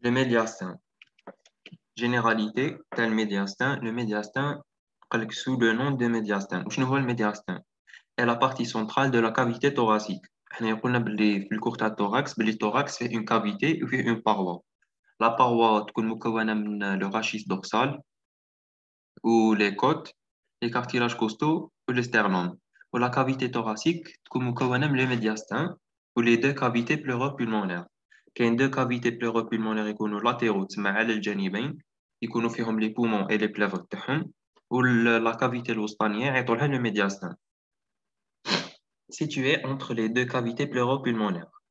Le médiastin. Généralité, tel médiastin. Le médiastin, sous le nom de médiastin. Je ne vois le médiastin. Est la partie centrale de la cavité thoracique. On a le courta thorax, le thorax fait une cavité ou fait une paroi. La paroi, le rachis dorsal ou les côtes, les cartilages costaux ou le sternum. Pour la cavité thoracique, le médiastin ou les deux cavités pleuropulmonaires. كاين deux cavités pleuropulmonaires يكونوا latéraux تسمى على الجانبين يكونوا فيهم les poumons et les plèvres تاعهم la cavité الوسطانية يعيطوا لها le médiastin située entre les deux cavités pleuropulmonaires.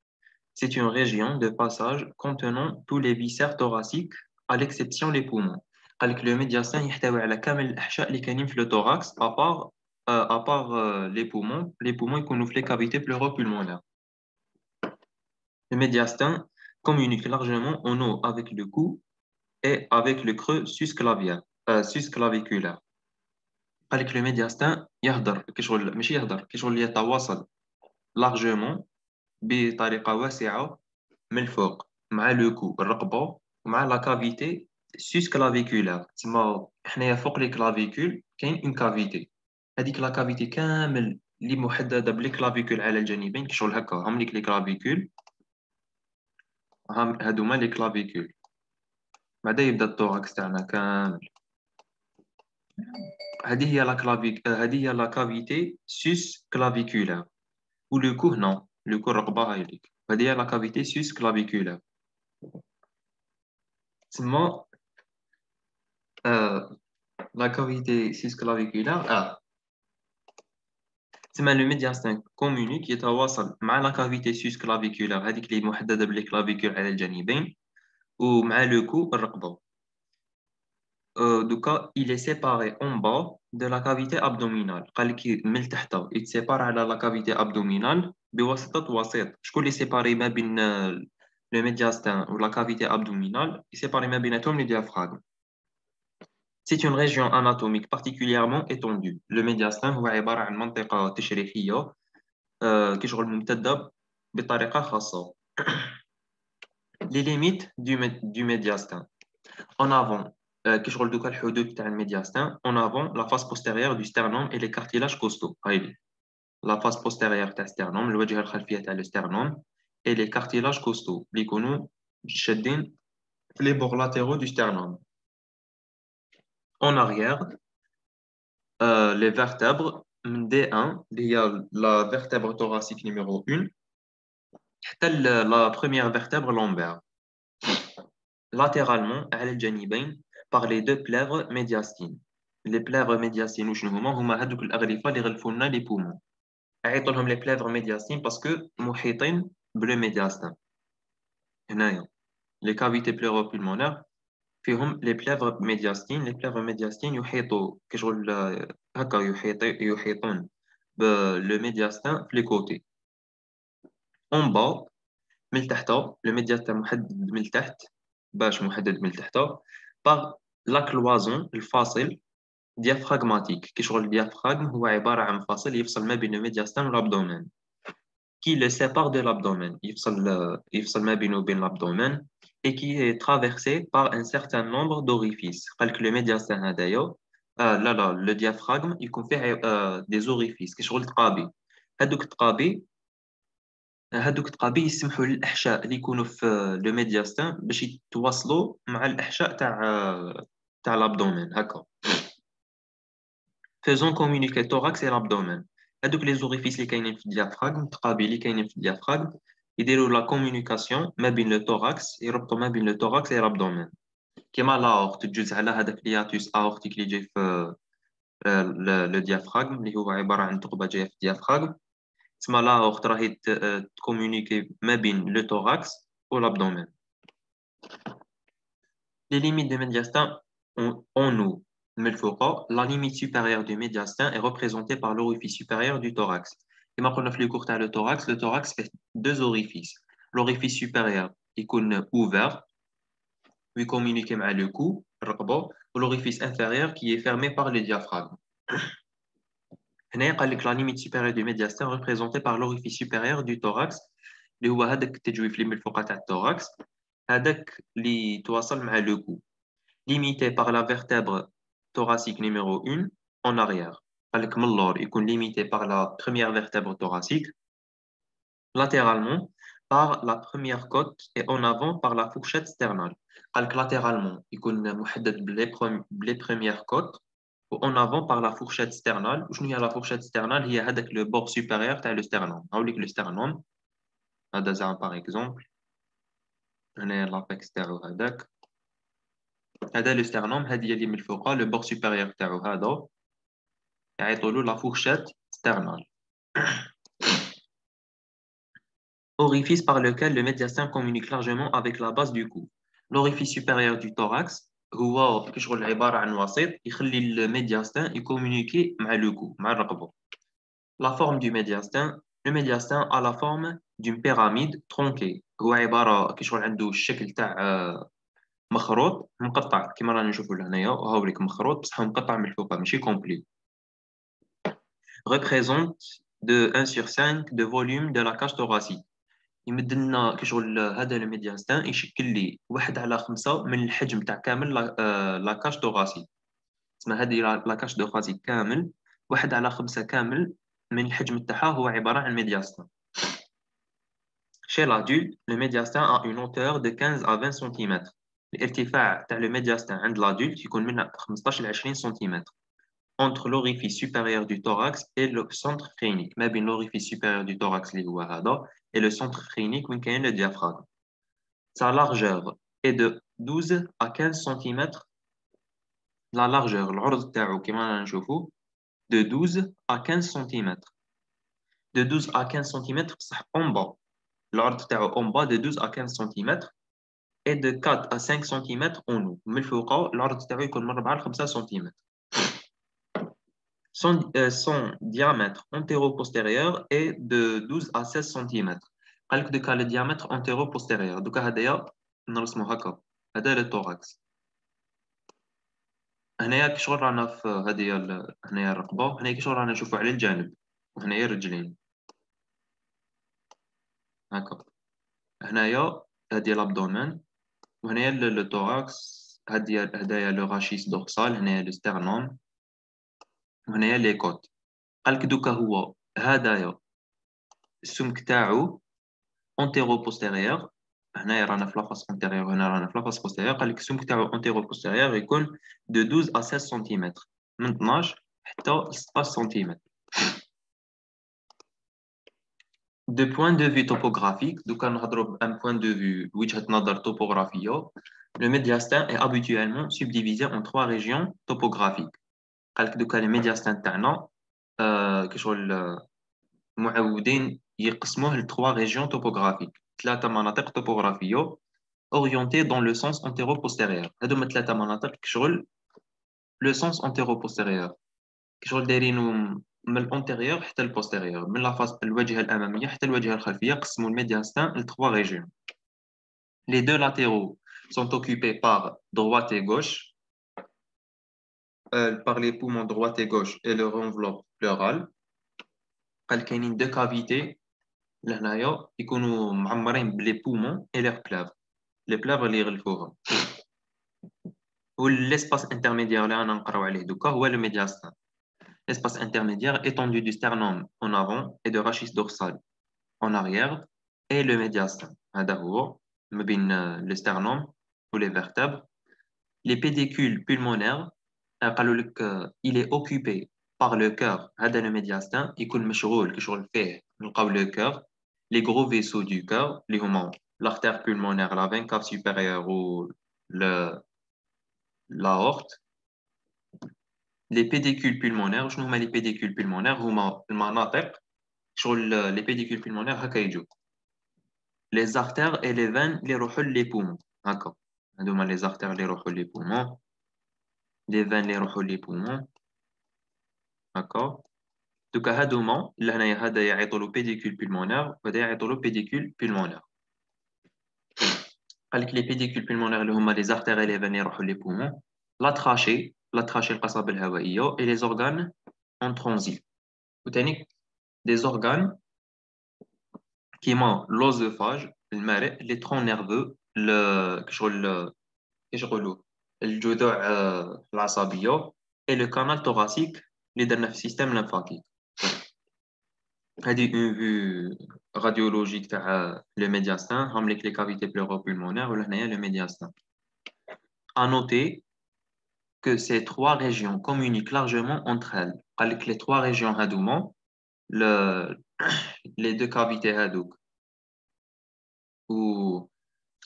C'est une région de passage contenant tous les viscères thoraciques à l'exception les poumons. قال لك le médiastin يحتوي على كامل الأحشاء اللي كاينين في le thorax à part les poumons يكونوا في les cavités pleuropulmonaires. Le médiastin communique largement en haut avec le cou et avec le creux susclaviculaire. قال لك le médiastin يهدر كشغل ماشي يهدر كشغل يتواصل largement بطريقة واسعة من الفوق مع لو كو الرقبة ومع لا كافيتي susclaviculaire تسمى حنايا فوق لي كلافيكول كاين اون كافيتي هذيك لا كافيتي كامل اللي محددة بلي كلافيكول على الجانبين كشغل هكا هم لي كلافيكول هادوما لي كلافيكول بعدا يبدا التوراكس تاعنا كامل هذه هي لا كافيتي susclaviculaire ولو كو هنا لو كو الرقبة هاي ليك هذه هي لا كافيتي susclaviculaire تسمى la cavité susclaviculaire تسمى le médiastin communique يتواصل مع la cavité susclaviculaire هذيك اللي محددة بالكلافيكول على الجانبين ومع le cou الرقبة. دوكا il est séparé en bas de la cavité abdominale قال لك من تحت يتسيبار على la cavité abdominale بواسطة وسيط. شكون اللي سيباري ما بين le médiastin و la cavité abdominale يسيباري ما بيناتهم le diaphragme. C'est une région anatomique particulièrement étendue. Le médiastin هو عبارة عن منطقة تشريحية كشغل ممتدة بطريقة خاصة. Les limites du médiastin. En avant, كشغل دوكا الحدود تاع الميدياستين. En avant, la face postérieure du sternum et les cartilages costaux. هايلي. La face postérieure تاع sternum, الواجهة الخلفية تاع sternum et les cartilages costaux اللي يكونوا شادين في les bords latéraux du sternum. En arrière, les vertèbres D1, il y a la vertèbre thoracique numéro 1, حتى la première vertèbre lombaire. Latéralement, على الجانبين, par les deux plèvres médiastines. Les plèvres médiastines وشنو هما هذوك الأغلفة اللي يغلفوا لنا les poumons. عيطوا لهم les plèvres médiastines parce que محيطين بلو médiastin. هنايا les cavités pleuropulmonaires فيهم les plèvres médiastines. Les plèvres médiastines يحيطوا كشغل هكا يحيطون le médiastin في les côtés. En bas من التحت le médiastin محدد من التحت باش محدد من التحت par la cloison الفاصل diaphragmatique كشغل الديافراغم هو عبارة عن فاصل يفصل ما بين le médiastin والابدومين qui le sépare de l'abdomen يفصل ما بينه وبين l'abdomen et qui est traversé par un certain nombre d'orifices. قال لك le médiastin هذايا لا le diaphragme يكون فيه des orifices كشغل تقابي. هادوك التقابي يسمحوا للأحشاء اللي يكونوا في لو ميدياستان باش يتواصلوا مع الأحشاء تاع الابدومين هكا. faisant communiquer thorax et l'abdomen. هادوك لي زوريفيس اللي كاينين في الديافراغم التقابي اللي كاينين في الديافراغم يديروا لا كومونيكاسيون ما بين لو توراكس يربطوا ما بين لو توراكس et l'abdomen. كيما لاورت تجوز على هذاك الياتوس اورتيك اللي جاي في لو ديافراغم اللي هو عبارة عن ثقبة جاية في الديافراغم. تسمى لاورت راهي تكومونيكي ما بين لو توراكس و l'abdomen. Les limites du médiastin en haut, la limite supérieure du médiastin est représentée par l'orifice supérieur du thorax. Et maintenant, on a le thorax fait deux orifices. L'orifice supérieur est ouvert, il communique avec le cou, ou l'orifice inférieur qui est fermé par le diaphragme. La limite supérieure du médiastin est représentée par l'orifice supérieur du thorax, اللي هو هذاك التجويف اللي من الفوق تاع التوراكس هذاك اللي تواصل مع le cou limité par la vertèbre thoracique numéro 1 en arrière قال لك من اللور يكون limité par la première vertèbre thoracique latéralement par la première côte et en avant par la fourchette sternale. قال لك latéralement يكون محدد بلي premières côtes وen avant par la fourchette sternale. وشنو هي la fourchette sternale؟ هي هذاك le bord supérieur تاع le sternum. هاوليك le sternum هذا زعما par exemple هنا l'apex تاعو هذاك هذا le sternum هذه هي اللي من الفوق le bord supérieur تاعو هذا يعيطوا له la fourchette sternale. Orifice par lequel le médiastin communique largement avec la base du cou. L'orifice supérieur du thorax هو كشغل عبارة عن وسيط يخلي الميدياستين يكومونيكي مع لو كو مع الرقبة. La forme du médiastin. Le médiastin a la forme d'une pyramide tronquée. هو عبارة كشغل عنده الشكل تاع مخروط مقطع كما رانا نشوفوا هنايا وهاو لك مخروط بصح مقطع من الفوق ماشي كومبلي. Représente de 1 sur 5 de volume de la cage thoracique. يمد لنا كشغل هذا الميدياستان يشكل لي 1/5 من الحجم تاع كامل لاكاش توغاسي. تسمى هذه لاكاش توغاسي كامل 1/5 كامل من الحجم تاعها هو عبارة عن ميدياستان. Chez l'adulte, le médiastin a une hauteur de 15 à 20 cm. الارتفاع تاع الميدياستان عند الادولت يكون من 15 ل 20 سنتيمتر. Entre l'orifice supérieur du thorax et le centre phrénique. ما بين l'orifice supérieur du thorax اللي هو هذا et le centre phrénique وين كاين le diaphragme. Sa largeur est de 12 à 15 cm. La largeur, العرض تاعو كما رانا نشوفو de 12 à 15 cm. De 12 à 15 cm بصح en bas. العرض تاعو en bas de 12 à 15 cm et de 4 à 5 cm en haut. من الفوق العرض تاعو يكون من 4 ل 5 سم. Son diamètre antéro-postérieur est de 12 à 16 cm. قال لك دوكا le diamètre antéro-postérieur دوكا هذايا نرسمو هكا هذا le thorax. هنايا كشغل رانا في هذه هنايا الرقبة هنايا كشغل رانا نشوفو على الجانب وهنايا الرجلين هكا. هنايا هذه الابدومين وهنايا لو thorax هدايا لو غاشيس دورسال هنايا لو سترنوم وهنايا لي كوت. قال لك دوكا هو هدايا السمك تاعو انتيرو بوستيريور هنايا رانا في لافاس انتيريور هنا رانا في لافاس بوستيريور. قال لك السمك تاعو انتيرو بوستيريور يكون دو 12 à 16 سنتيمتر من 12 حتى ل 16 سنتيمتر. De point de vue topographique, دوكا نهضروا un point de vue وجهة نظر توبوغرافية. Le médiastin est habituellement subdivisé en 3 régions topographiques. قال لك دوكا الميدياستان تاعنا كشغل معودين يقسموه ل 3 régions topographiques. 3 مناطق توبوغرافية orientées dans le sens antéro-postérieur. هذوما 3 مناطق كشغل le sens antéro-postérieur كشغل دايرينو من الانتيريور حتى البوستيريور من لافاس الواجهه الاماميه حتى الواجهه الخلفيه. قسموا الميدياستان ل 3 régions. Les deux latéraux sont occupés par droite et gauche, par les poumons droite et gauche et leur enveloppe pleurale. قال كاينين deux cavités لهنايا يكونوا معمرين بلي poumons et leurs plèvres. les plèvres اللي يغلفوهم. والespace intermédiaire اللي انا نقراو عليه دوكا هو le médiastin. L'espace intermédiaire étendu du sternum en avant et de rachis dorsal en arrière et le médiastin. هذا هو ما بين le sternum ou les vertèbres. Les pédicules pulmonaires قالوا لك il est occupé par le cœur. هذا le médiastin يكون مشغول كشغل فيه نلقاو le cœur. Les gros vaisseaux du cœur اللي هما l'artère pulmonaire, la veine cave supérieure ou l'aorte. Les pédicules pulmonaires شنو هما les pédicules pulmonaires هما المناطق شغل les pédicules pulmonaires هكا يجوا. Les artères et les veines اللي يروحوا les poumons هكا. هذوما les artères اللي يروحوا les poumons, les veines اللي يروحوا les poumons هكا. دوكا هذوما لهنايا هذا يعيطوا له pédicule pulmonaire وهذا يعيطوا له pédicule pulmonaire. قال لك les pédicules pulmonaires اللي هما les artères et les veines اللي يروحوا les poumons, la trachée القصبة الهوائية et les organes en transit. وثاني des organes كيما l'œsophage المرئ, les troncs nerveux كشغل كيش يقولوا الجذوع العصبية et le canal thoracique اللي درنا في السيستم لمفاطي. هذه اون فيو راديولوجيك تاع لو ميدياستان هم لي كافيتي بلورو-pulmonaire ولا هنايا لو ميدياستان. À noter que ces trois régions communiquent largement entre elles. قال لك les trois régions هادوما le les deux cavités هادوك و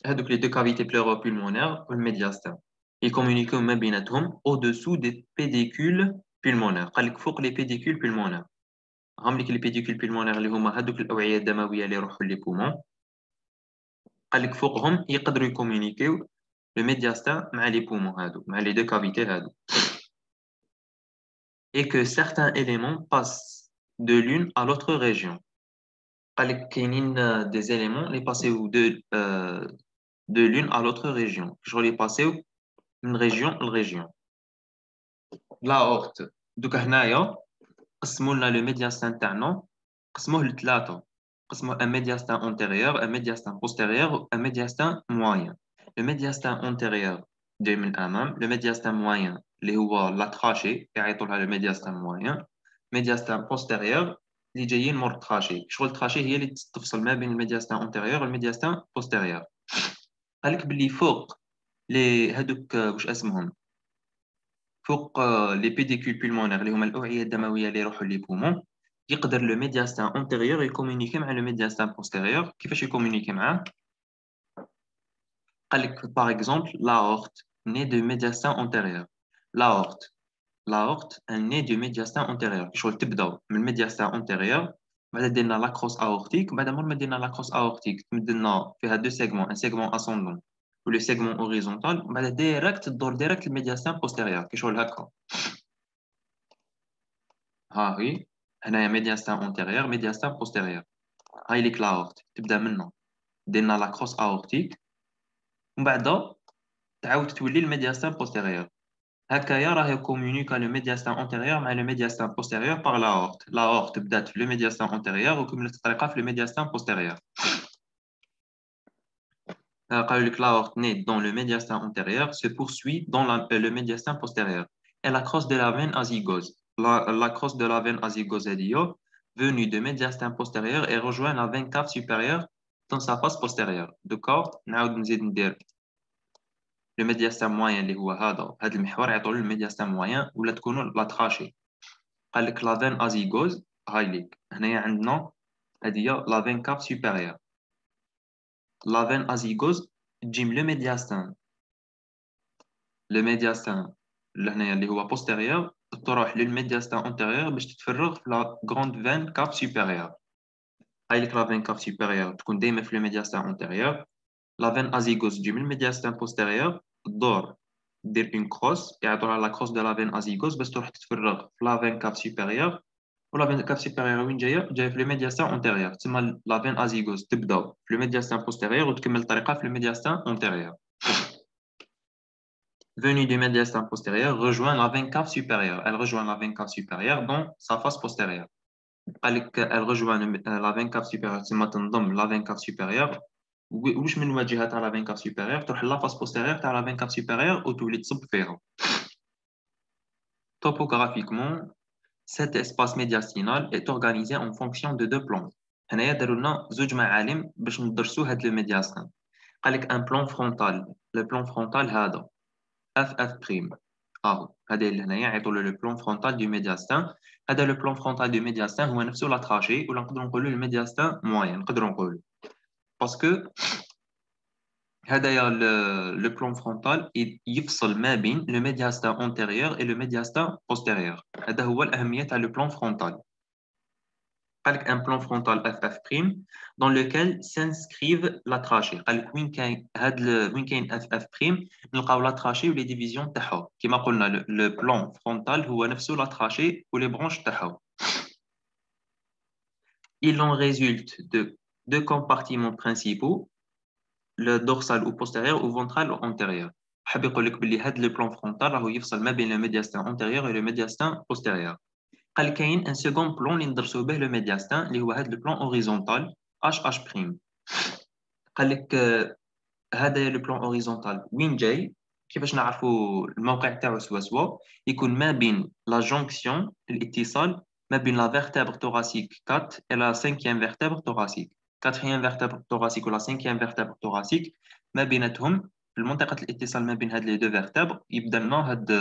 هادوك les deux cavités pleuropulmonaires والميدياستان ils communiquent ما بيناتهم au-dessous des pédicules pulmonaires. قال لك فوق les pédicules pulmonaires. هم لك les pédicules pulmonaires اللي هما هادوك الأوعية الدموية اللي يروحوا لي بومون. قال لك فوقهم يقدروا يكومونيكيو le médiastin مع les poumons هادو مع les deux cavités هادو. Et que certains éléments passent de l'une à l'autre région. قال لك كاينين des éléments اللي passéو de l'une à l'autre région. شغل يباسيو من région لريجيون. l'aorte دوك هنايا قسموا لنا لو ميدياستان تاعنا قسموه لثلاثه. قسموه un médiastin antérieur, un médiastin postérieur, un médiastin moyen. Le médiastin antérieur جاي من الامام. Le médiastin moyen اللي هو لا تراشي يعيطوا لها le médiastin moyen. médiastin postérieur اللي جايين مور التراشي. شغل التراشي هي اللي تفصل ما بين الميدياستان antérieur والميدياستان postérieur. قال لك باللي فوق لي هذوك واش اسمهم فوق لي بيديكول بولمونير اللي هما الاوعيه الدمويه اللي يروحوا لي بومون يقدر لو ميدياستان انتيريور يكومونيكي مع لو ميدياستان بوستيريور. كيفاش يكومونيكي معاه؟ قال لك باغ اكزومبل لاورت ني دو ميدياستان انتيريور. لاورت ان ني دو ميدياستان انتيريور. شغل تبداو من الميدياستان انتيريور بعد درنا لاكروس اورتيك. بعد ما درنا لاكروس اورتيك تمدلنا فيها دو سيغمون ان سيغمون اسوندون ولو سيغمون اوريزونتال. بعد ديريكت تدور ديريكت الميدياستان بوستيريور كي شغل هكا. ها هي هنايا ميدياستان انتيريور ميدياستان بوستيريور. هاي ليك لاورت تبدا منه درنا لاكروس اورتيك ومن بعد تعاود تولي الميدياستان بوستيريور. هكايا راه كومونيكا لو ميدياستان انتيريور مع لو ميدياستان بوستيريور باغ لاورت. لاورت بدات في لو ميدياستان انتيريور وكملت الطريقه في لو ميدياستان بوستيريور. قالوا لك l'aorte naît dans le médiastin antérieur se poursuit dans le médiastin postérieur et la crosse de la veine azygose. La crosse de la veine azygose venue du médiastin postérieur et rejoint la veine cave supérieure dans sa face postérieure. D'accord? نعاود نزيد ندير le médiastin moyen اللي هو هذا المحور يعطوا له الميدياستان moyen ولا تكونوا لا تراشي. قال لك la veine azygose هاي ليك هنايا عندنا هذه هي la veine cave supérieure. La veine azygose تجي من لو ميدياستان لهنايا اللي هو بوستيريور تروح للميدياستان انتيريور باش تتفرغ في لا غروند فين كاب سوبيريور. هاي ليك لا فين كاب سوبيريور تكون دائما في الميدياستان انتيريور. لا فين ازيغوس تجي من الميدياستان بوستيريور تدور دير اون كروس يعطوها لا كروس دو لا فين ازيغوس باش تروح تتفرغ في لا فين كاب سوبيريور. ولا فين كاب سوبيريور وين جايه؟ جايه في الميدياستان انتيريور. تسمى لا فين ازيغوس تبدا في الميدياستان بوستيريور وتكمل الطريقه في الميدياستان انتيريور. Venue du médiastin postérieur, rejoint la veine cave supérieure. Elle rejoint la veine cave supérieure dans sa face postérieure. Elle rejoint la veine cave supérieure. C'est maintenant la veine cave supérieure. وش من واجهة تاع la veine cave supérieure تروح la face postérieure تاع la veine cave supérieure وتولي تصب فيها. Topographiquement, cet espace médiastinal est organisé en fonction de deux plans. هنايا داروا لنا زوج معالم باش ندرسوا هاد الميدياسtin. قال لك un plan frontal. Le plan frontal هذا FF'. هذا اللي هنايا يعيطوا له لو بلون فرونتال دو ميدياستان. هذا لو بلون فرونتال دو ميدياستان هو نفسه لا تراشي ولا نقدروا نقولوا الميدياستان موين. نقدروا نقولوا باسكو هذايا لو بلون فرونتال يفصل ما بين لو ميدياستان انتيريور اي لو ميدياستان بوستيريور. هذا هو الاهميه تاع لو بلون فرونتال. un plan frontal FF' dans lequel s'inscrivent la trachée. وين كاين FF' نلقاو la trachée و les divisions تاعها. كما قلنا le plan frontal هو نفسه la trachée و les branches تاعها. Il en résulte de deux compartiments principaux, le dorsal ou postérieur ou ventral ou antérieur. حاب يقول لك باللي هذا le plan frontal راهو يفصل ما بين le médiastin antérieur et le médiastin postérieur. قال كاين ان سيكون بلون اللي ندرسو به لو ميدياستان اللي هو هذا البلون اوريزونتال اش اش بريم. قال لك هذا لو بلان اوريزونتال وين جاي كيفاش نعرفوا الموقع تاعو سوا يكون ما بين لا جونكسيون الاتصال ما بين لا فيرتèbre thoracique 4 et la cinquième vertèbre thoracique quatrième vertèbre thoracique ou la cinquième vertèbre thoracique ما بيناتهم في منطقة الاتصال ما بين هاد لي دو vertèbres يبدا لنا هاد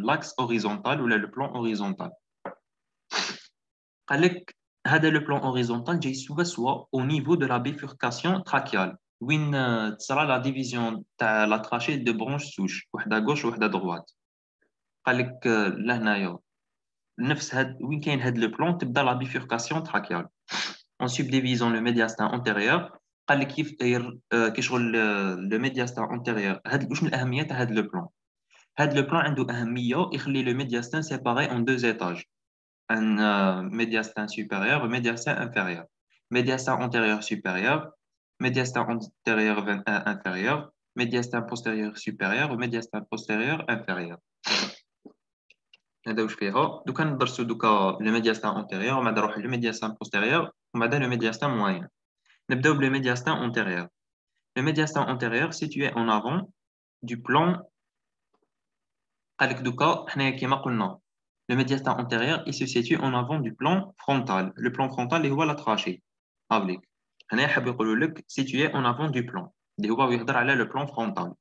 l'axe horizontal ولا le plan horizontal قال لك هذا لو بلان اوريزونتال جاي سوا au niveau de la bifurcation trachéale وين تصرى لا ديفيزيون تاع لا تراشي دو برونش سوش وحده غوش وحده دروات قال لك لهنايا نفس هاد وين كاين هاد لو بلان تبدا لا بيفوركاسيون تراكيال en subdivisant le médiastin antérieur قال لك كيف داير كي شغل لو médiastin antérieur هاد واش الاهميه تاع هاد لو بلان هاد لو بلان عنده اهميه يخلي لو médiastin séparé en deux étages un médiastin supérieur et médiastin inférieur médiastin antérieur supérieur médiastin antérieur inférieur médiastin postérieur supérieur ou médiastin postérieur inférieur هذا واش فيها دوكا ندرسو دوكا لو ميدياستان انتيريور وبعد نروح لو ميدياستان بوستيريور وبعد لو ميدياستان موين نبداو بلو ميدياستان انتيريور le médiastin antérieur situé en avant du plan قال لك دوكا حنايا كيما قلنا le médiastin antérieur il se situe en avant du plan frontal le plan frontal اللي هو لا تراشي هاوليك هنايا حاب يقولوا لك situé en avant du plan اللي هو يهضر على le plan frontal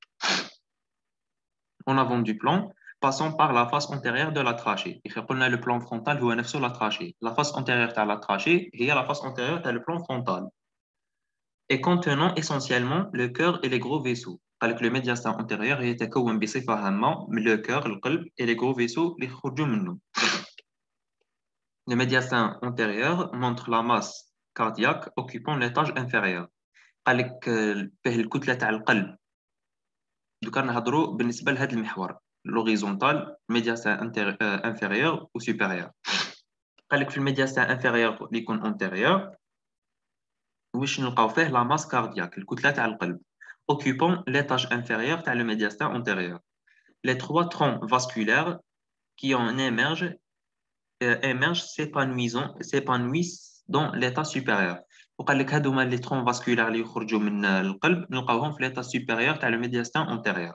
en avant du plan passant par la face antérieure de la trachée. Le plan frontal هو نفسه la trachée. La face antérieure de la trachée هي la face antérieure de le plan frontal. Et contenant essentiellement le cœur et les gros vaisseaux. قال le médiastin antérieur يتكون بصفة عامة من le cœur, القلب et les gros vaisseaux اللي يخرجوا منه. Le médiastin antérieur montre la masse cardiaque occupant l'étage inférieur. قال لك فيه الكتلة تاع القلب. دوكا نهضروا بالنسبة لهذا المحور. L'horizontal, médiastin inférieur ou supérieur. قال لك في الميدياسtin inférieur اللي يكون antérieur واش نلقاو فيه la masse cardiaque الكتلة تاع القلب occupant l'étage inférieur تاع le médiastin antérieur. Les trois troncs vasculaires qui en émergent s'épanouissent dans l'état supérieur. وقال لك هادوما لي troncs vasculaires اللي يخرجوا من القلب نلقاوهم في l'état supérieur تاع le médiastin antérieur.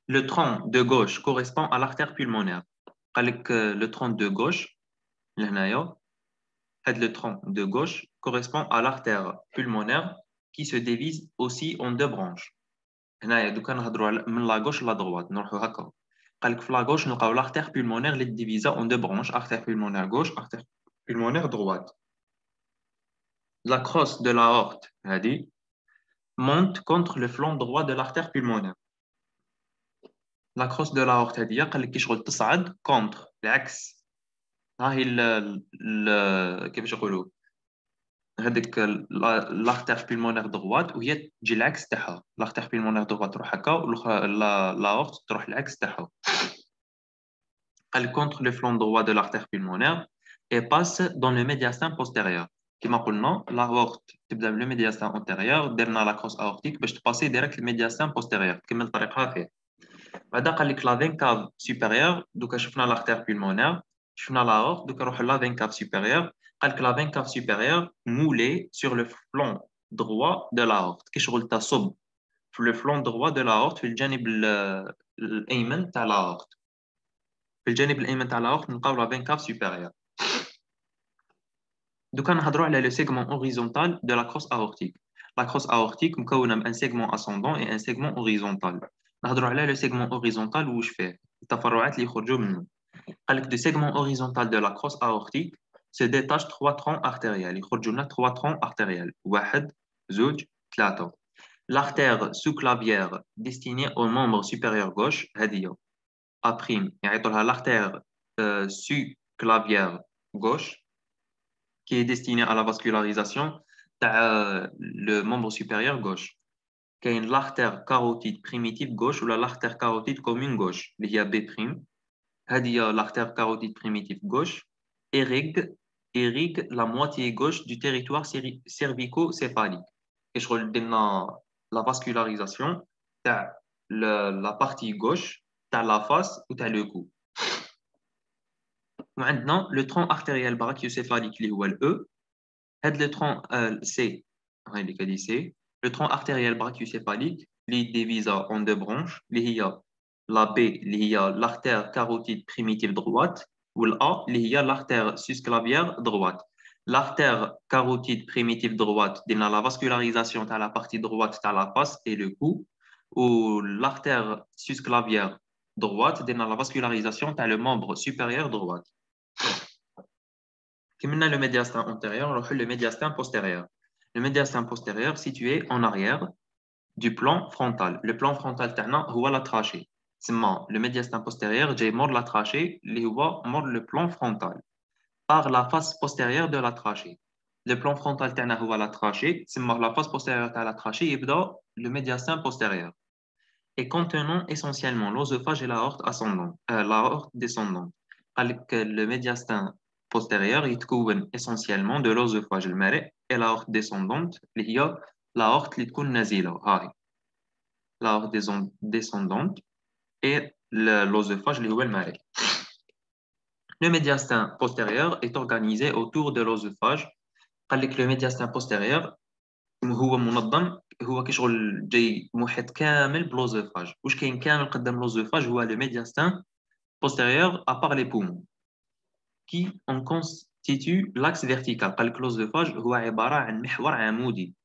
Le tronc de gauche correspond à l'artère pulmonaire. Le tronc de gauche, le tronc de gauche correspond à l'artère pulmonaire qui se divise aussi en deux branches. من la gauche à la droite. La gauche, nous avons l'artère pulmonaire qui est divisée en deux branches, artère pulmonaire gauche, artère pulmonaire droite. La crosse de l'aorte monte contre le flanc droit de l'artère pulmonaire. La crosse de l'aorte قال لك كي شغل تصعد كونتر العكس ها هي كيفاش يقولوا هذيك لارتير بيلمونير دغوات وهي تجي العكس تاعها لارتير بيلمونير دغوات تروح هكا l'aorte تروح العكس تاعها قال لك contre le flanc droit de l'artère pulmonaire et passe dans le médiastin postérieur كما قلنا l'aorte تبدا من le médiastin antérieur درنا la crosse aortique باش تباسي ديريكت الميدياسtin postérieur تكمل طريقها فيه بعدا قال لك لا فين كاف سوبيريور دوكا شفنا لارتير بيلمونير شفنا لاورت دوكا نروح لا فين كاف سوبيريور قال لك لا فين كاف سوبيريور مولي سور لو فلون droit de l'aorte كي شغل تصب في لو فلون droit de l'aorte في الجانب الايمن تاع لاورت في الجانب الايمن تاع لاورت نلقاو لا فين كاف سوبيريور دوكا نهضروا على لو سيغمون اوريزونتال دو لا كروس aortique لا كروس aortique مكونه من ان سيغمون اسcendant et un segment horizontal نهضروا على لو سيغمون اوريزونتال واش فيه التفرعات اللي يخرجوا منه قال لك دو سيغمون اوريزونتال دو لا كروس aortique se détachent trois troncs artériels يخرجوا لنا trois troncs artériels واحد زوج ثلاثه l'artère sous-clavière destinée au membre supérieur gauche هذه A' يعيطوا لها l'artère sous-clavière gauche qui est destinée à la vascularisation تاع le membre supérieur gauche كاين l'artère carotide primitive gauche ولا l'artère carotide commune gauche اللي هي B'. هذه l'artère carotide primitive gauche irrigue la moitié gauche du territoire cervico-céphalique. Et je redonne la vascularisation تاع la partie gauche تاع la face ou تاع le cou. وعندنا le tronc artériel brachiocéphalique اللي هو ال E. هذا le tronc C هاي اللي كدي C Le tronc artériel brachiocéphalique, il divise en deux branches. Il y a la B, il y a l'artère carotide primitive droite, ou l'A, il y a l'artère susclavière droite. L'artère carotide primitive droite, il y a la vascularisation de la partie droite de la face et le cou, ou l'artère susclavière droite, il y a la vascularisation de le membre supérieur droit. Comme le médiastin antérieur, on le médiastin postérieur. Le médiastin postérieur situé en arrière du plan frontal. Le plan frontal تاعنا هو la trachée. Le médiastin postérieur جاي mord la trachée اللي هو mord le plan frontal par la face postérieure de la trachée. Le plan frontal تاعنا هو la trachée, la face postérieure de la trachée يبدا le médiastin postérieur et contenant essentiellement l'œsophage et l'aorte ascendante, l'aorte descendante. قال لك le médiastin postérieur يتكون essentiellement de l'œsophage المرئ et l'aorte descendante اللي هي l'aorte اللي تكون نازله هاي l'aorte descendante et l'œsophage اللي هو المرئ. Le médiastin postérieur est organisé autour de l'œsophage. قال لك le médiastin postérieur هو منظم هو كشغل جاي محيط كامل بلوزوفاج. واش كاين كامل قدام لوزوفاج هو le médiastin postérieur à part les poumons qui en constitue l'axe vertical. قال لك لوزوفاج هو عبارة عن محور عمودي.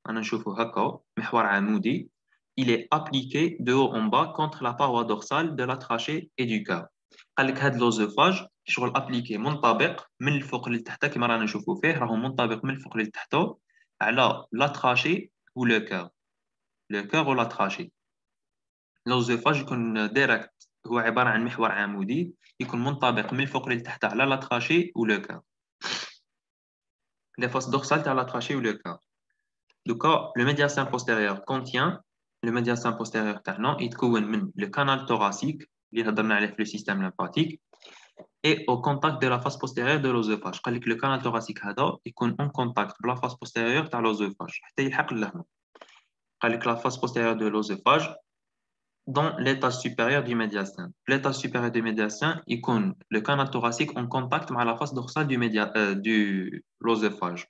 أنا نشوفه هكا محور عمودي. Il est appliqué de haut en bas contre la paroi dorsale de la trachée et du cœur. قال لك هذا لوزوفاج شغل ابليكي منطبق من الفوق للتحت كما رانا نشوفوا فيه راهو منطبق من الفوق للتحت على لا تراشي و لو كور لو كور و لا تراشي. لوزوفاج يكون ديريكت هو عباره عن محور عمودي يكون منطبق من الفوق للتحت على لا تراشي و لو كور لي فاس دورسال تاع لا تراشي و لو كور. دوكا لو ميدياسين بوستيريور كونتيان لو ميدياسين بوستيريور تاعنا يتكون من لو كانال توراسيك اللي هضرنا عليه في لو سيستيم لامفاتيك et au contact de la face postérieure de l'œsophage. قال لك le canal thoracique هذا يكون en contact de la face postérieure تاع l'œsophage حتى يلحق لهنا. قال لك la face postérieure de l'œsophage dans l'étage supérieur du médiastin. L'étage supérieur du médiastin يكون le canal thoracique en contact مع la face dorsale du l'œsophage.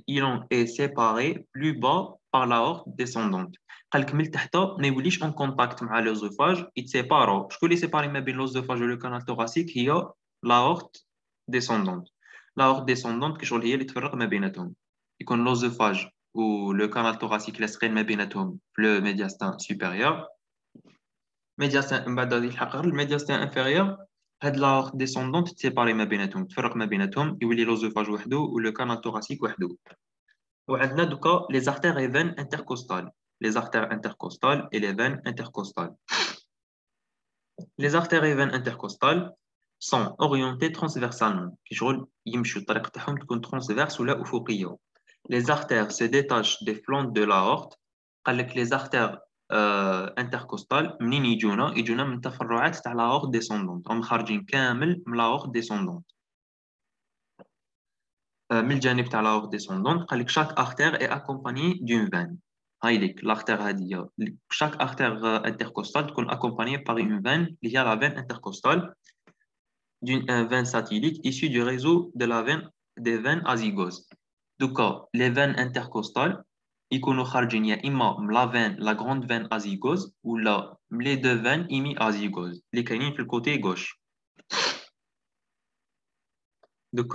Il en est séparé plus bas par l'aorte descendante. قال لك من تحت ما يوليش اون كونتاكت مع لوزوفاج يتسيبارو. شكون اللي سيباري ما بين لوزوفاج ولو كانال توغاسيك هي لاورت ديسوندونت. لاورت ديسوندونت كشغل هي اللي تفرق ما بيناتهم. يكون لوزوفاج و لو كانال توغاسيك لاصقين ما بيناتهم في لو ميدياستان سوبيريور. ميدياستان من بعد غادي يلحق غير الميدياستان انفيريور. هاد لاورت ديسوندونت تسيباري ما بيناتهم تفرق ما بيناتهم يولي لوزوفاج وحده ولو كانال توغاسيك وحده. وعندنا دوكا لي زارتير اي فين انتركوستال. Les artères intercostales et les veines intercostales. Les artères et veines intercostales sont orientées transversalement. Les artères se détachent des flancs de l'aorte. Les artères intercostales منين يجونا من تفرعات تاع l'aorte descendante. هم خارجين كامل من l'aorte descendante. من الجانب تاع l'aorte descendante قال لك chaque artère est accompagnée d'une veine. L'artère هذه chaque artère intercostale تكون accompagnée par une veine qui est la veine intercostale d'une veine satellite issue du réseau de la veine des veines azygoses. Donc les veines intercostales يكونوا خارجين يا إما من la veine la grande veine azygose ou les deux veines hémiazygoses اللي كاينين في الكوتي gauche. Donc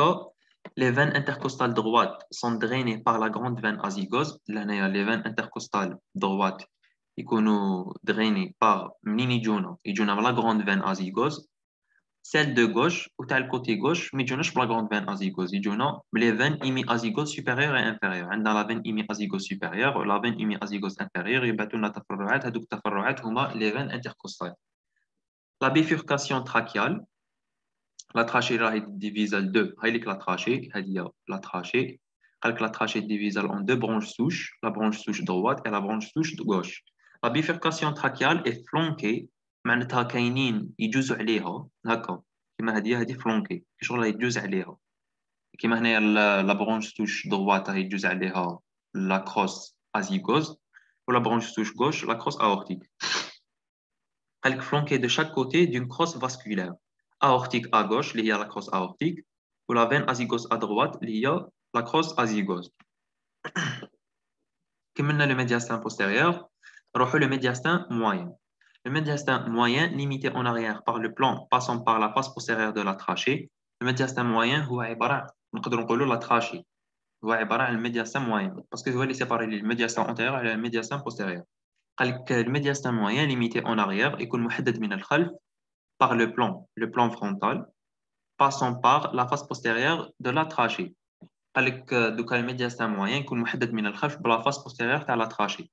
les veines intercostales droites sont drainées par la grande veine azygose. Les veines intercostales droites sont drainées par la grande veine azygose. Celle de gauche, ou le côté gauche, mais la grande veine azygose. Les veines hémiazygoses supérieures et inférieures. Dans la veine hémiazygose supérieure, la veine hémiazygose inférieure, les veines intercostales. La bifurcation trachéale. La trachée est divisée en deux. La trachée est divisée en deux branches souches, la branche souche droite et la branche souche gauche. La bifurcation trachéale est flanquée. معناتها كاينين يجوزوا عليها هكا كيما هذه فلانكي شغل يجوز عليها كيما هنايا لا برونش سوش droite يجوز عليها لا كروس azygose ولا برونش سوش gauche la crosse aortique. قال لك flanquée de chaque côté d'une crosse vasculaire. Aortique à gauche, il y a la crosse aortique, ou la veine azygose à droite, il y a la crosse azygose. كملنا le médiastin postérieur نروحوا le médiastin moyen. Le médiastin moyen limité en arrière par le plan passant par la face postérieure de la trachée. Le médiastin moyen هو عبارة نقدروا نقولوا la trachée. هو عبارة عن الميدياسtin moyen parce que هو اللي séparé le médiastin antérieur et le médiastin postérieur. قال لك le médiastin moyen limité en arrière يكون محدد من الخلف par le plan frontal passant par la face postérieure de la trachée. قال لك دوكا الميدياسtin moyen يكون محدد من الخلف بلا face postérieure تاع la trachée.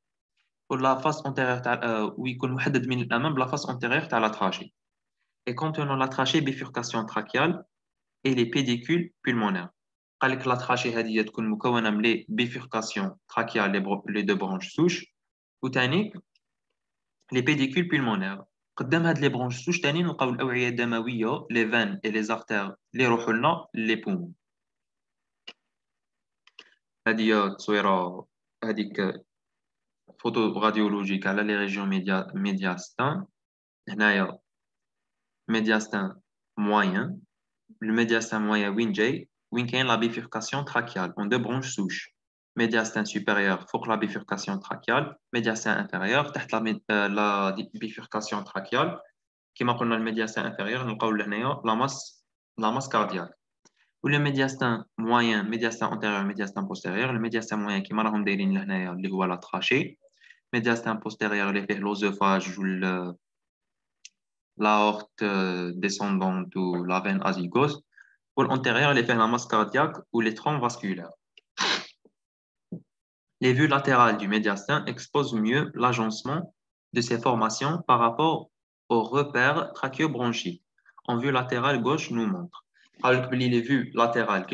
ولا face antérieure تاع ويكون محدد من الامام بلا face antérieure تاع la trachée. Et contenant la trachée bifurcation trachéale et les pédicules pulmonaires. قال لك la trachée هذه تكون مكونه من les bifurcations trachéales les deux branches souches وثاني les pédicules pulmonaires. قدام هاد لي برونش سوش تاني نلقاو الاوعيه الدمويه لي فان اي لي زارتير اللي يروحوا لنا لي بومون. هذه تصويره هذيك فوتو راديولوجيك على لي ريجيون ميدياستان. هنايا médiastin moyen. Le médiastin moyen وين جاي وين كاين la bifurcation trachéale en deux branches souches. Médiastin supérieur فوق la bifurcation trachéale, médiastin inférieur تحت la bifurcation trachéale. كما قلنا الميدياسtin inférieur نلقاو لهنايا la masse cardiaque. و le médiastin moyen, médiastin antérieur, médiastin postérieur. Le médiastin moyen كما راهم دايرين لهنايا اللي هو la trachée. Médiastin postérieur اللي فيه l'œsophage و l'aorte descendante ou la veine azygose. Pour l'antérieur, les fait la masse cardiaque ou les troncs vasculaires. Les vues latérales du médiastin exposent mieux l'agencement de ces formations par rapport aux repères trachéobronchiques. En vue latérale gauche nous montre. Alors que les vues latérales,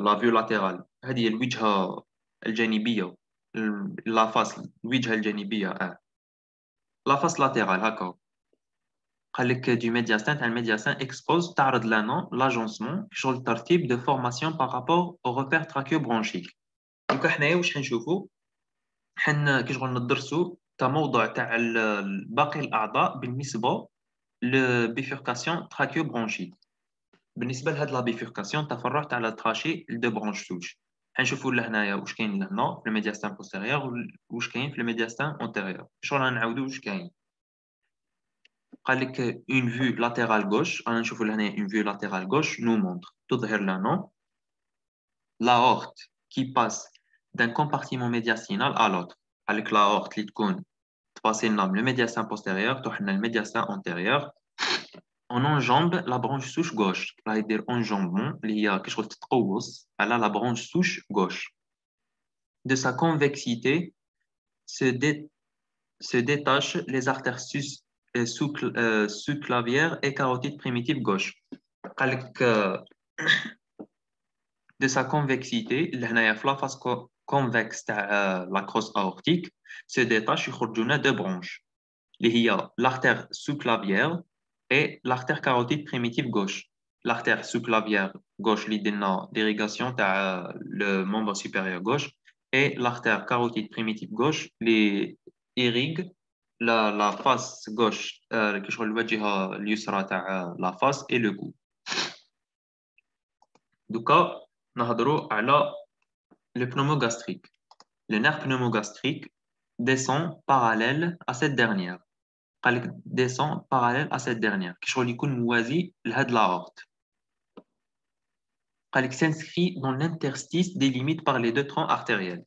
la vue latérale, هذه الوجهة الجانبية, la face, الوجهة الجانبية, la face latérale, هكا. قال لك du médiastin تاع الميدياسtin expose تعرض لنا l'agencement شغل الترتيب de formation par rapport au repère trachéobronchique. دوكا حنايا واش حنشوفوا كي شغل ندرسوا موضوع تاع باقي الاعضاء بالنسبه لبيفوركاسيون trachéobronchique. بالنسبه لهاد لا بيفوركاسيون تفرع تاع لا تراشي لدو برونش سوش. حنشوفوا لهنايا واش كاين لهنا في الميدياسtin postérieur واش كاين في الميدياسtin antérieur. شغل غنعاودوا واش كاين. قال لك une vue latérale gauche, أنا نشوفوا لهنا une vue latérale gauche nous montre تظهر لنا l'aorte qui passe d'un compartiment médiastinal à l'autre. قال لك l'aorte اللي تكون تباسي لنا من le médiastin postérieur تروح لنا الميدياسtin antérieur. On enjambe la branche souche gauche. راح يدير enjambement اللي هي كي شغل تتقوس على la branche souche gauche. De sa convexité se détachent les artères sous-clavière et carotide primitive gauche. De sa convexité, la face convexe de la crosse aortique se détache sur deux branches. Il y a l'artère sous-clavière et l'artère carotide primitive gauche. L'artère sous-clavière gauche, l'irrigation de le membre supérieur gauche, et l'artère carotide primitive gauche, les irrigue la face gauche qui je الواجهة اليسرى تاع la face et le cou. دوكا نهضروا على le pneumogastrique. Le nerf pneumogastrique descend parallèle à cette dernière. قال لك descend parallèle à cette dernière كي شغل يكون موازي لهاد l'aorte. قال لك s'inscrit dans l'interstice délimité par les deux troncs artériels.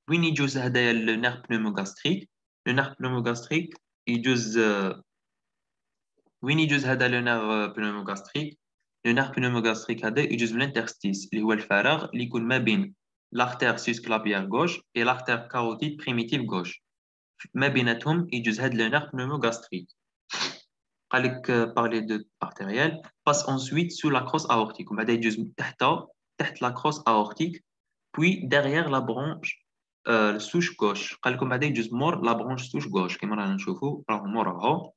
وين يجوز هدايا le nerf pneumogastrique? Le nerf pneumogastrique يجوز وين يجوز هذا le nerf pneumogastrique? Le nerf pneumogastrique هذا يجوز من l'interstice اللي هو الفراغ اللي يكون ما بين l'artère susclavière gauche et l'artère carotide primitive gauche. ما بيناتهم يجوز هذا le nerf pneumogastrique. قال لك par les deux artériels passe ensuite sous la crosse aortique. وبعد يجوز تحت la crosse aortique puis derrière la branche souche gauche. قال لكم بعد يجوز مور la branche souche gauche كما رانا نشوفوا راهم موراها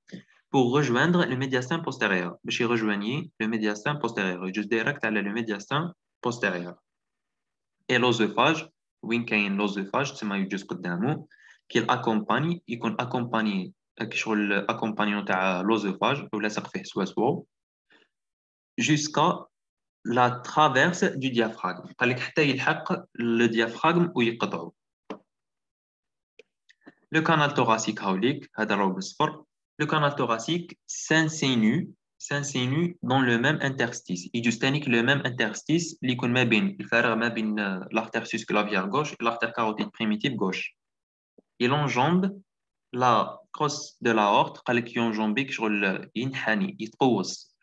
pour rejoindre le médiastin postérieur. باش يرجواني le médiastin postérieur يجوز direct على le médiastin postérieur. Et l'œsophage وين كاين l'œsophage تسمى يجوز قدامه qu'il accompagne يكون accompagné كي شغل accompagnant تاع l'œsophage ولاصق فيه سوا jusqu'à la traverse du diaphragme. قال لك حتى يلحق le diaphragme ويقطعه. Le canal thoracique هاوليك هذا راهو بالصفر. Le canal thoracique s'insinue dans le même interstice. يجوز تانيك le même interstice اللي يكون ما بين الفارغ ما بين l'artère susclavière gauche et l'artère carotide primitive gauche. Il enjambe la crosse de l'aorte قال لك ينجمبك شغل ينحني يتقوس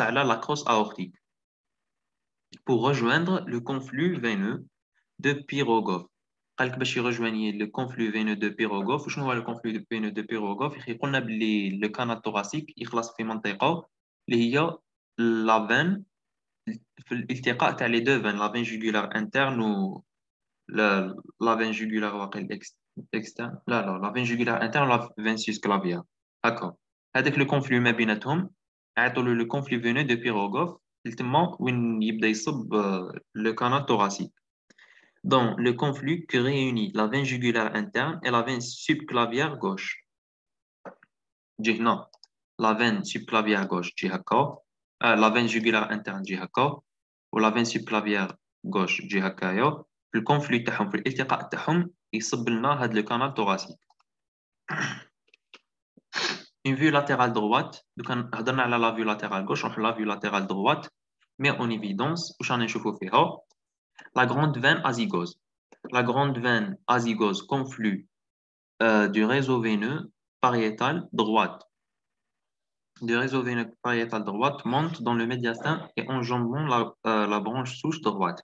على la crosse aortique pour rejoindre le conflux veineux de Pirogov. قال لك باش يرجواني le conflux veineux de Pirogov. وشنو هو le conflux veineux de Pirogov؟ يا قلنا باللي le canal thoracique يخلص في منطقة اللي هي la veine في الالتقاء تاع les deux veines, la veine jugulaire interne و la veine jugulaire واقيلا externe. لا la veine jugulaire interne la veine susclavière. هكا هذاك le conflux ما بيناتهم عيطوا له le conflux veineux de Pirogov تما وين يبدا يصب le canal thoracique. Dans le conflux qui réunit la veine jugulaire interne et la veine subclavière gauche. Non, la veine subclavière gauche, la veine jugulaire interne, ou la veine subclavière gauche, le conflux تاعهم في الالتقاء تاعهم يصب لنا هذا le canal thoracique. Une vue latérale droite, donc هضرنا على la vue latérale gauche, on la vue latérale droite, mais en évidence, واش راني نشوفوا فيها la grande veine azygose. La grande veine azygose conflue du réseau veineux pariétal droite. Du réseau veineux pariétal droite monte dans le médiastin et enjambant la branche souche droite.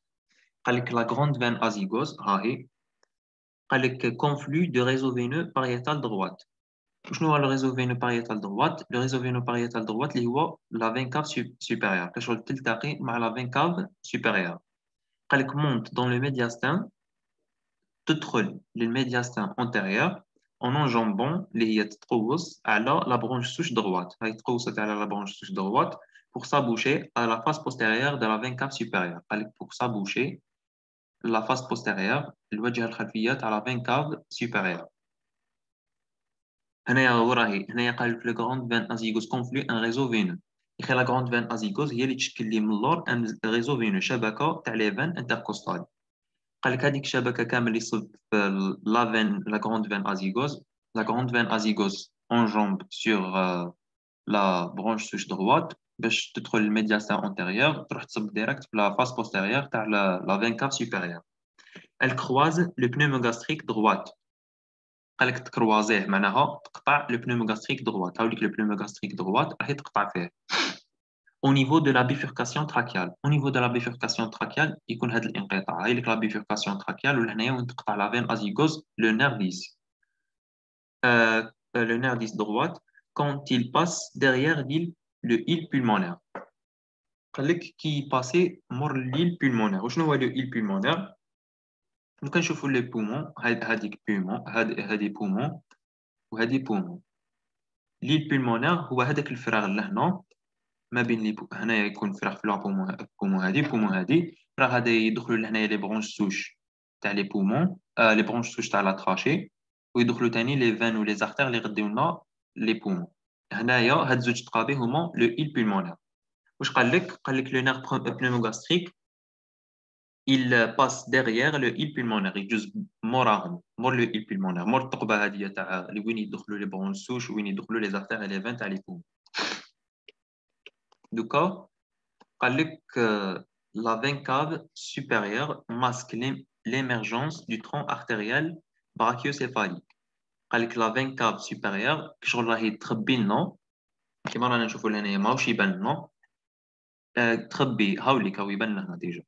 La grande veine azygose conflue du réseau veineux pariétal droite. شنو هو le réseau veineux pariétal droite? Le réseau veineux pariétal droite اللي هو la veine cave supérieure. كشغل تلتقي مع la veine cave supérieure. monte dans le médiastin تدخل للميدياستين antérieur en enjambant اللي هي تتقوس على la branche souche droite. هاي تقوست على la branche souche droite pour s'aboucher à la face postérieure de la veine cave supérieure. pour s'aboucher la face postérieure الواجهة الخلفية على la veine cave supérieure. هنايا وراهي هنايا قال لك le grande veine azygose conflue un réseau veineux. يخي la grande veine azygose هي اللي تشكل لي من اللور un réseau veineux شبكة تاع les veines intercostales. قال لك هذيك الشبكه كامل اللي يصب في la grande veine azygose. La grande veine azygose enjambe sur la branche souche droite باش تدخل الميدياسtin antérieur تروح تصب direct في la face postérieure تاع la veine cave supérieure. Elle croise le pneumogastrique droite. قال لك تكروازيه معناها تقطع le pneumogastrique droite. هاوليك le pneumogastrique droite راهي تقطع فيه. Au niveau de la bifurcation trachéale. Au niveau de la bifurcation trachéale, يكون هذا الانقطاع. هاي لك la bifurcation trachéale وهنايا وين تقطع la veine azygose, le nerf 10. Le nerf 10 droite quand il passe derrière le île pulmonaire. قال لك كي يباسي مور l'île pulmonaire. وشنو هو le île pulmonaire؟ ممكن نشوفوا les poumons. هذيك poumon هذه poumon وهذه poumon. l'île pulmonaire هو هذاك الفراغ لهنا ما بين لي هنايا يكون فراغ في البومون هذه راه هذا يدخلوا لهنايا لي برونش سوش تاع لي بومون لي برونش سوش تاع لا تراشي ويدخلوا ثاني لي فان ولي زارتير اللي يغديو لنا لي بومون. هنايا هاد زوج تقابي هما لو إيل بولمونير. واش قال لك لو نير بنوموغاستريك il passe derrière le île pulmonaire. يجوز موراهم مور لو إيل بولمونير مور الثقبه هذه تاع اللي وين يدخلوا لي برونش سوش وين يدخلوا لي زارتير لي فان تاع لي بومون. دوكا قال لك la veine cave supérieure masque l'émergence du tronc artériel brachiocéphalique. قال لك la veine cave supérieure كشغل راهي تخبي لنا كيما رانا نشوفوا لهنايا ماهوش يبان لنا تخبي هاوليك هاو يبان لنا ديجا.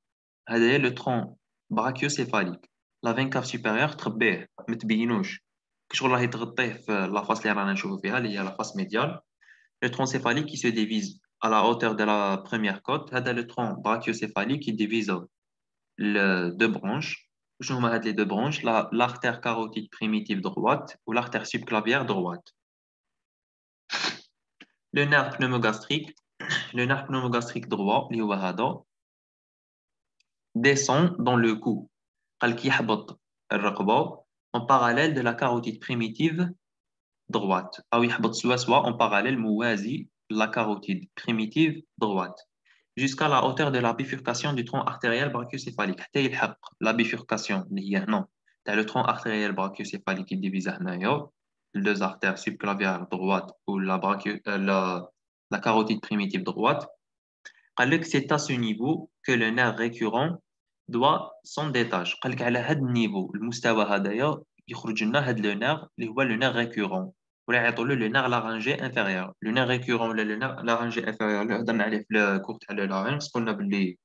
هذا هي لو ترون brachiocéphalique. la veine cave supérieure تخبيه ما تبينوش كشغل راهي تغطيه في لا فاس اللي رانا نشوفوا فيها اللي هي لا فاس médiale. Le tronc céphalique qui se divise à la hauteur de la première côte, c'est le tronc brachiocéphalique qui divise les deux branches. Je vous montre les deux branches, l'artère carotide primitive droite ou l'artère subclavière droite. Le nerf pneumogastrique droit, descend dans le cou, en parallèle de la carotide primitive droite. Ah oui, soit en parallèle موازي la carotide primitive droite. jusqu'à la hauteur de la bifurcation du tronc artériel brachiocéphalique. حتى يلحق la bifurcation اللي هي هنا تاع le tronc artériel brachiocéphalique qui divise هنايا deux artères subclavières droite ou la carotide primitive droite. قال لك c'est à ce niveau que le nerf récurrent doit s'en détacher. قال لك على هذا النيفو المستوى هذايا يخرج لنا هذا لو نير اللي هو لو نير ريكورون ولا يعيطوا له لو نير لارنجي انفيريور. لو نير ريكورون ولا لو نير لارنجي انفيريور اللي هضرنا عليه في الكور تاع لو لارنكس قلنا باللي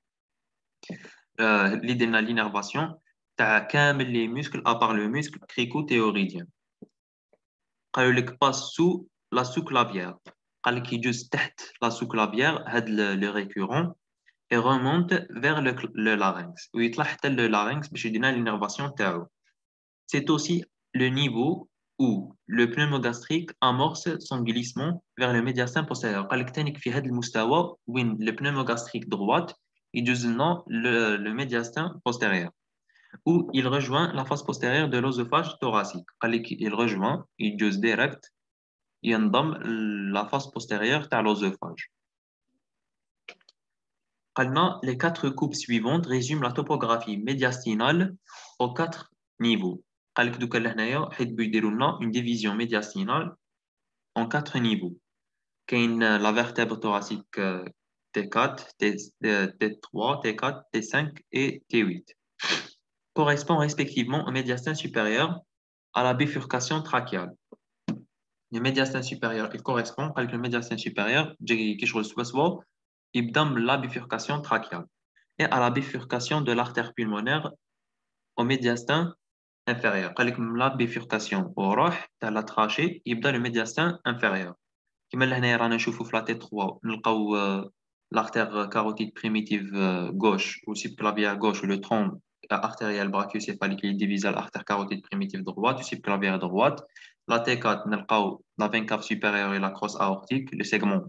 اللي درنا لينيرفاسيون تاع كامل لي موسكل ابار لو موسكل كريكوتيوريديان. قالوا لك باس سو لا سو كلافيير. قال لك يجوز تحت لا سو كلافيير هاد لو ريكورون et remonte vers le larynx ويطلع حتى le larynx باش يدينا l'innervation تاعو. C'est aussi le niveau où le pneumogastrique amorce son glissement vers le médiastin postérieur. قال لك تانيك في هذا المستوى وين le pneumogastrique droite يجوز لنا le médiastin postérieur où il rejoint la face postérieure de l'œsophage thoracique. قال لك il rejoint يجوز direct ينضم la face postérieure تاع l'œsophage. Les quatre coupes suivantes résument la topographie médiastinale aux quatre niveaux. Une division médiastinale en quatre niveaux. La vertèbre thoracique T4, T3, T4, T5 et T8 correspond respectivement au médiastin supérieur à la bifurcation trachéale. Le médiastin supérieur, il correspond avec le médiastin supérieur, il donne la bifurcation trachéale et à la bifurcation de l'artère pulmonaire au médiastin inférieur. La bifurcation au roح de la trachée, il donne le médiastin inférieur. Comme là, on a la T3, l'artère carotide primitive gauche ou subclavière gauche ou le tronc artériel brachiocéphalique est divisé à l'artère carotide primitive droite ou subclavière droite. La T4, on a la veine cave supérieure et la crosse aortique, le segment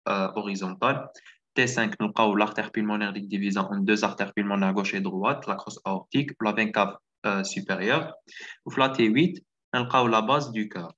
horizontal. T5, nous avons l'artère pulmonaire divisée en deux artères pulmonaires gauche et droite, la crosse aortique, la veine cave supérieure. Ou la T8, nous avons la base du cœur.